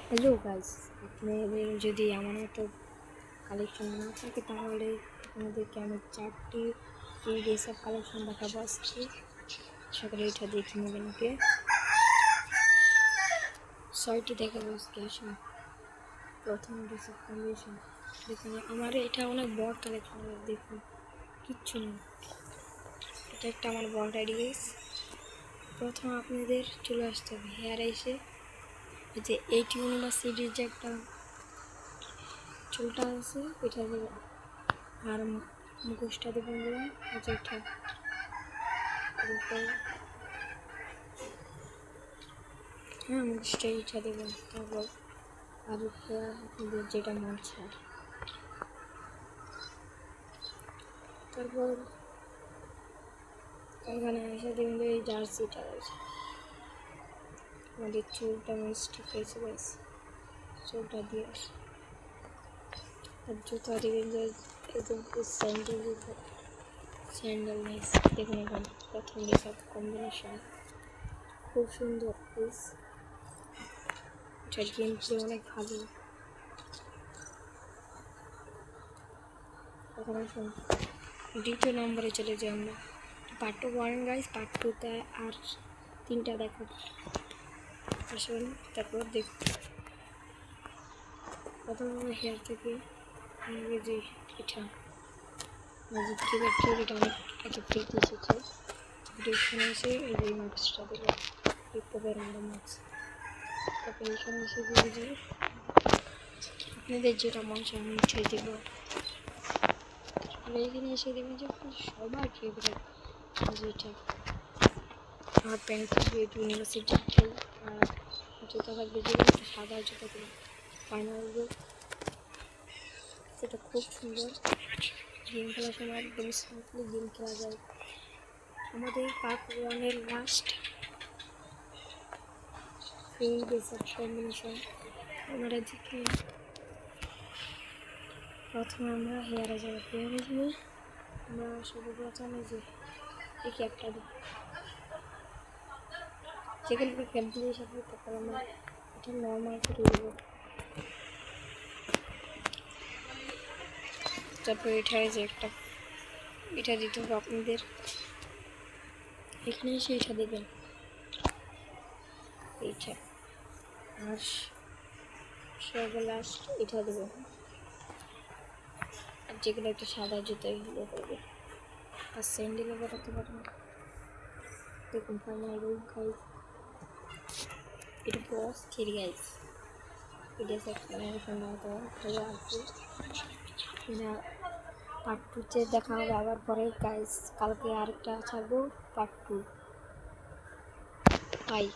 Hello guys, আপনাদের যদি আমার মতো কালেকশন না থাকে তাহলে আপনাদেরকে আমি 4টি ফ্রি ড্রেস আপ কালেকশন দেখাবো আজকে। সকালে এটা দেখে নেবেন ওকে। 6টি দেখাবো আজকে। আসুন, প্রথম ড্রেস আপ কম্বিনেশন দেখুন। আমার এটা অনেক বড় কালেকশন, দেখুন কিচ্ছু নেই। এটা একটা আমার বড় আইডি গাইস। প্রথম আপনাদের চলে আসতে হবে হেয়ারে এসে, এই যে এইটি ইউনিভার্সিটির যে একটা চুলটা আছে এটা দেবেন, আর মুখোশটা দেবেন যেটা মুখোশটা এটা দেবেন। তারপর আর হেয়ার আপনাদের যেটা মন চায়। তারপর এখানে এসে দেবেন এই জার্সিটা আছে, আমাদের চুলটা মিস্টেক হয়েছে গাইস, চুলটা দিয়ে আসে। আর জুতা দেবেন যে স্যান্ডেল নাইস। দেখুন এখানে প্রথম রেসার কম্বিনেশন খুব সুন্দর প্লিজ। এটার গেম প্লে অনেক ভালো। এখন আসুন দ্বিতীয় নম্বরে চলে যাই আমরা। পার্ট 1 গাইস, পার্ট 2তে আর 3টা দেখাবো। আসুন তারপর দেখুন। প্রথম আমরা হেয়ার থেকে আমাদের যে এটা এটা অনেক আগে ফ্রিতে এসেছে। এখানে এসে এই যে মাস্কটা দেবো, দেখতে পারেন আমরা মাস্ক। তারপরে এখানে এসে দেবো যে আপনাদের যেটা মন চায় আমি উঠিয়ে দেবো। তারপরে এখানে এসে দেবেন যে সবার ফেভারিট যেটা আমার প্যান্ট থাকবে একটু ইউনিভার্সিটির, আর জুতা থাকবে যে একটা সাদা জুতা দেবেন। ফাইনাল লুক সেটা খুব সুন্দর। গেম খেলার সময় একদম স্মুথলি গেম খেলা যায়। আমাদের পার্ট 1-এর last free dress up combination আপনারা দেখে। প্রথমে আমরা হেয়ারে যাবো। হেয়ারে গিয়ে আমরা সর্বপ্রথম এই যে এই ক্যাপটা দিই, যেখানে ক্যাপ দিয়ে সাথে তারপর আমরা এটা নর্মাল করে দেবো। তারপর এটায় যে একটা এটা দিতে হবে আপনাদের। এখানে এসে এটা দেবেন এইটা, আর সর্ব লাস্ট এটা দেবেন। আর যেগুলো একটা সাদা জুতো এগুলো করবে, আর স্যান্ডেলও বানাতে পারেন। দেখুন ফাইনাল লুক গাইস, এটা বস থ্রি গাইস। এটা এক্সপ্লেনেশন বানাতে ভালো আছে। এটা পার্ট 2-তে দেখা হবে আবার পরে গাইস। কালকে আরেকটা ছাড়বো পার্ট 2। বাই।